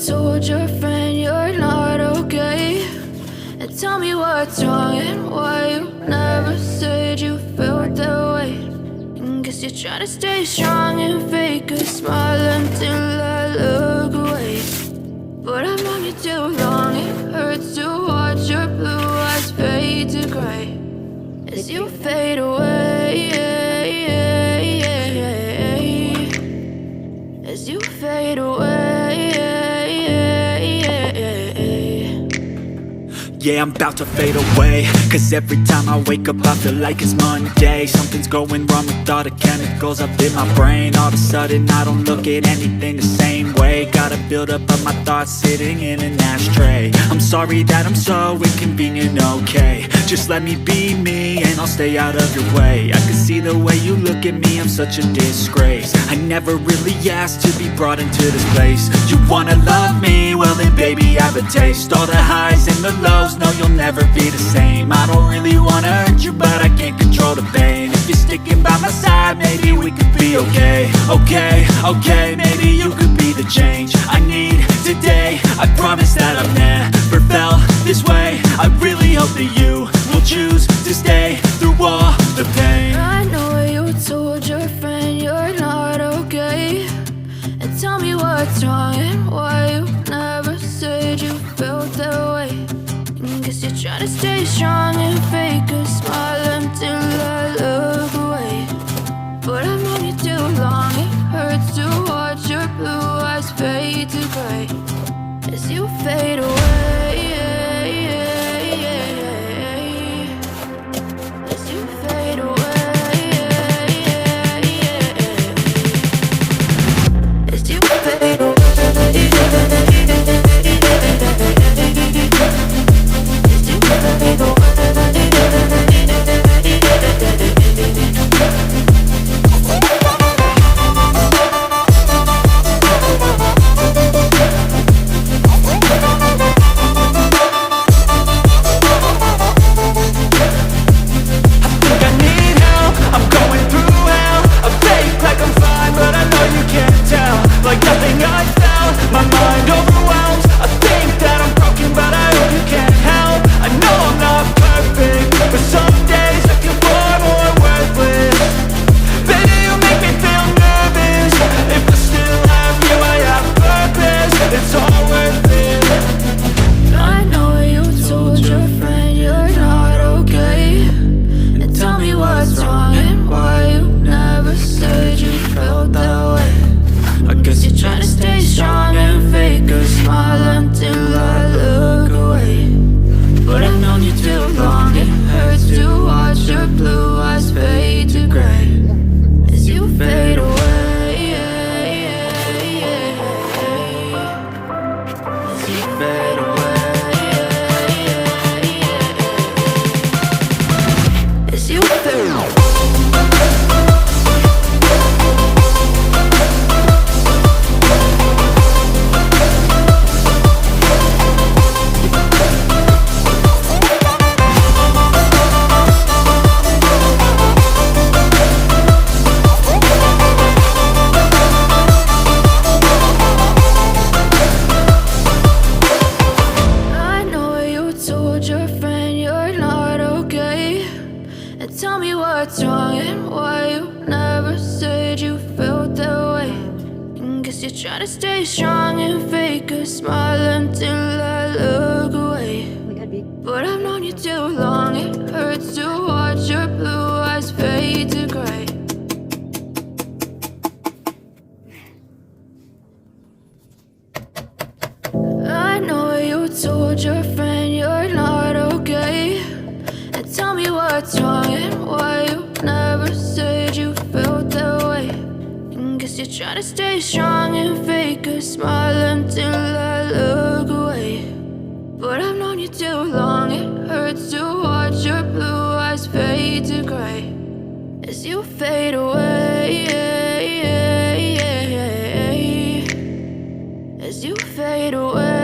told your friend you're not okay, and tell me what's wrong and why you never said you felt that way. And guess you're trying to stay strong and fake a smile until I look away. But I've known you too long, it hurts to watch your blue eyes fade to gray as you fade away, as you fade away. Yeah, I'm about to fade away, cause every time I wake up I feel like it's Monday. Something's going wrong with all the chemicals up in my brain. All of a sudden I don't look at anything the same way. Gotta build up of my thoughts sitting in an ashtray. I'm sorry that I'm so inconvenient, okay. Just let me be me and I'll stay out of your way. I can see the way you look at me, I'm such a disgrace. I never really asked to be brought into this place. You wanna love me? Well then baby I have a taste. All the highs and the lows, no you'll never be the same. I don't really wanna hurt you but I can't control the pain. If you're sticking by my side maybe we could be okay. Okay, maybe you could be the change I need today. I promise that I've never felt this way. I really hope that you will choose to stay through all the pain. I know you told your friend you're not okay, and tell me what's wrong and why you never said you felt that way. And guess you're trying to stay strong and fake a smile until I look away. But I've known you too long, it hurts to watch your blue eyes fade to gray as you fade away, as you fade away, as you fade away. Tell me what's wrong and why you never said you felt that way. And guess you're trying to stay strong and fake a smile until I look away. But I've known you too long, it hurts to watch your blue eyes fade to gray. I know you told your friend you're not okay, and tell me what's wrong and why you never said you felt that way. And guess you're trying to stay strong and fake a smile until I look away. But I've known you too long, it hurts to watch your blue eyes fade to gray as you fade away, as you fade away.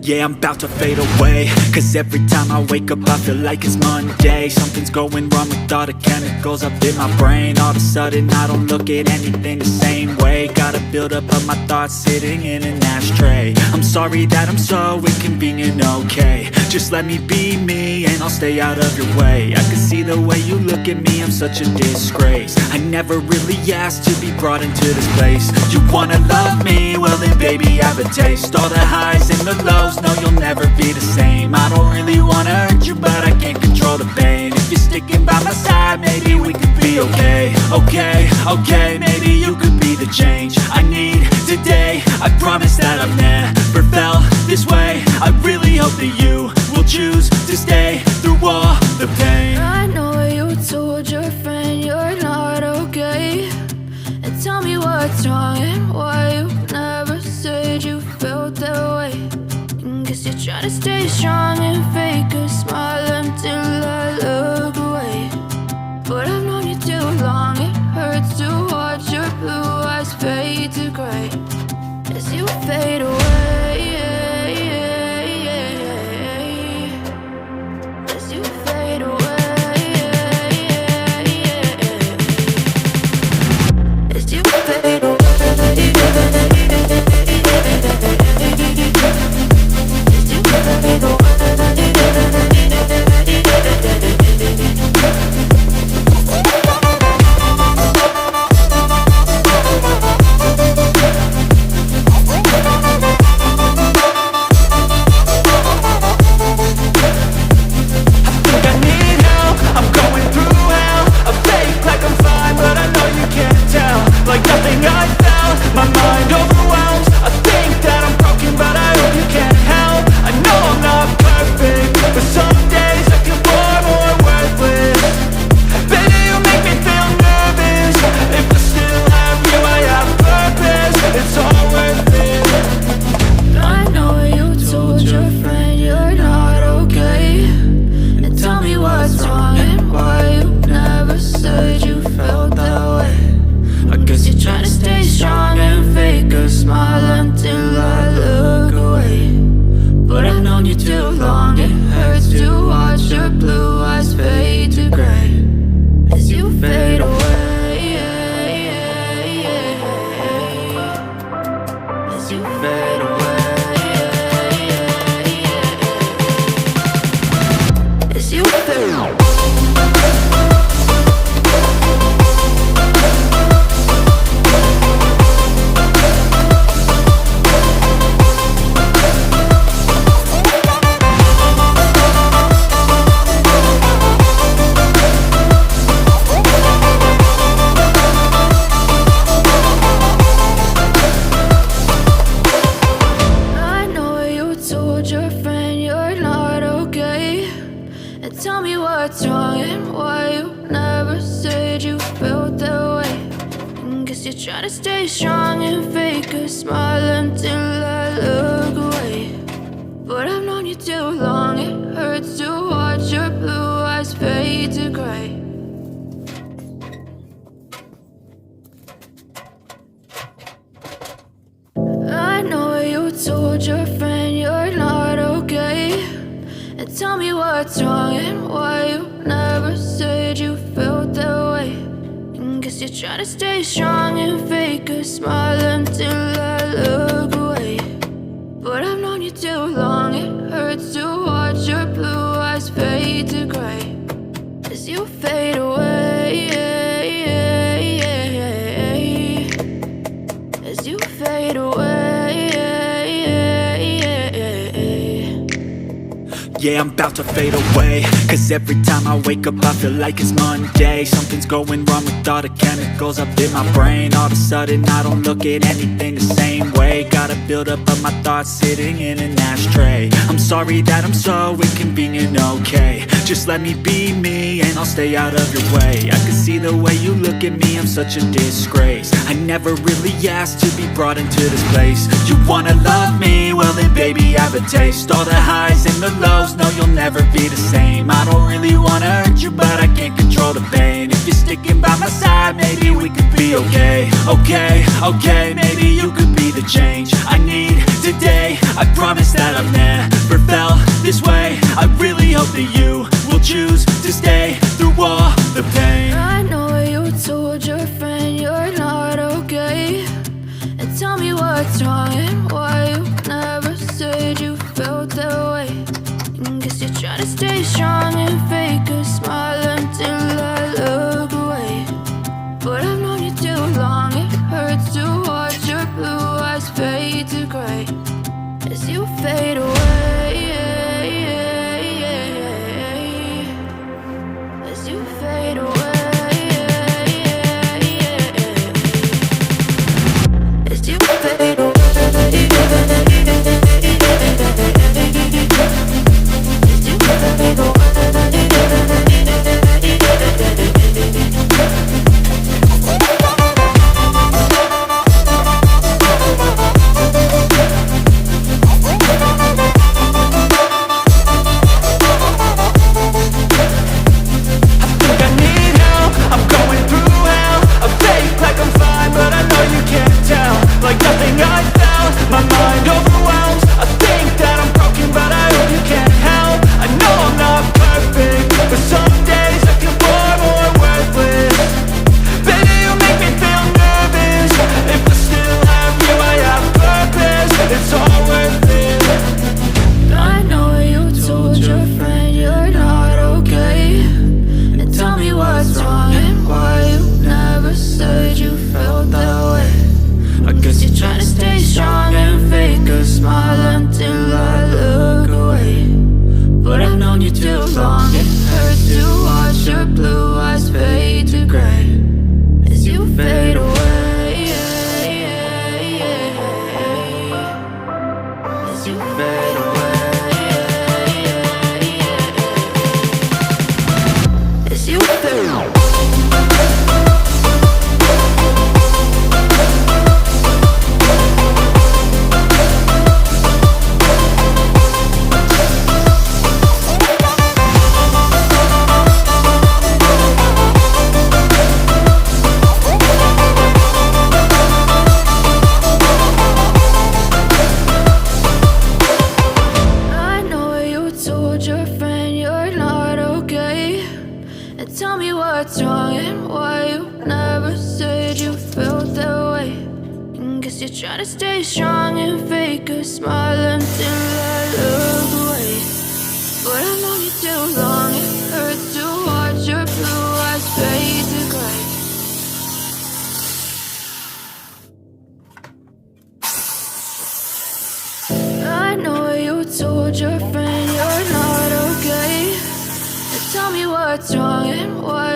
Yeah, I'm about to fade away, cause every time I wake up I feel like it's Monday. Something's going wrong with all the chemicals up in my brain. All of a sudden I don't look at anything the same way. Got a buildup of my thoughts sitting in an ashtray. I'm sorry that I'm so inconvenient, okay. Just let me be me and I'll stay out of your way. I can see the way you look at me, I'm such a disgrace. I never really asked to be brought into this place. You wanna love me? Well then baby I have a taste. All the highs and the lows, no you'll never be the same. I don't really wanna hurt you but I can't control the pain. If you're sticking by my side, maybe we could be okay. Okay, maybe you could be the change I need today. I promise that I've never felt this way. I really hope that you will choose to stay through all the pain. I know you told your friend you're not okay, and tell me what's wrong and why you never said you felt that way. Guess you're trying to stay strong and fake a smile until I look away. But I've known you too long, it hurts to watch your blue eyes fade to gray as you fade away. As you fade away. As you fade away. Tell me what's wrong and why you never said you felt that way. Guess you're trying to stay strong and fake a smile until I look away. But I've known you too long, it hurts to watch your blue eyes fade to gray. I know you told your friend you're not okay, and tell me what's wrong and why you never said you felt that way. Guess you're trying to stay strong and fake a smile until I look away. But I've known you too long, it hurts to watch your blue eyes fade to gray as you fade away. As you fade away. Yeah, I'm about to fade away, cause every time I wake up I feel like it's Monday. Something's going wrong with all the chemicals up in my brain. All of a sudden I don't look at anything the same way. Got a buildup of my thoughts sitting in an ashtray. I'm sorry that I'm so inconvenient, okay. Just let me be me and I'll stay out of your way. I can see the way you look at me, I'm such a disgrace. I never really asked to be brought into this place. You wanna love me? Well then baby I have a taste. All the highs and the lows, no you'll never be the same. I don't really wanna hurt you but I can't control the pain. If you're sticking by my side, maybe we could be okay. Okay, maybe you could be the change I need today. I promise that I've never felt this way. I really hope that you will choose to stay through all the pain. I know you told your friend you're not okay, and tell me what's wrong and why you never said you felt that way. And guess you're trying to stay strong and fake a smile until I look away. But I've known you too long, it hurts to watch your blue eyes fade to gray as you fade away. As you fade away. As you fade away. As you fade away. Like nothing I found, my mind overwhelms. I think that I'm broken, but I hope you can't help. I know I'm not perfect, but some days I feel far more worthless. Baby, you make me feel nervous. If I still have you, I have purpose. It's all worth it. I know you told your friend you're not okay, and tell me what's wrong and why you never said you felt that way. I guess you're trying to stay strong and fake a smile until I look away. But I've known you too long, it hurts to watch your blue eyes fade to gray as you fade away. As you fade away. As you fade away. Tell me what's wrong and why you never said you felt that way. And guess you're trying to stay strong and fake a smile until I look away. But I've known you too long, it hurts to watch your blue eyes fade to gray. I know you told your friend you're not okay, and tell me what's wrong and why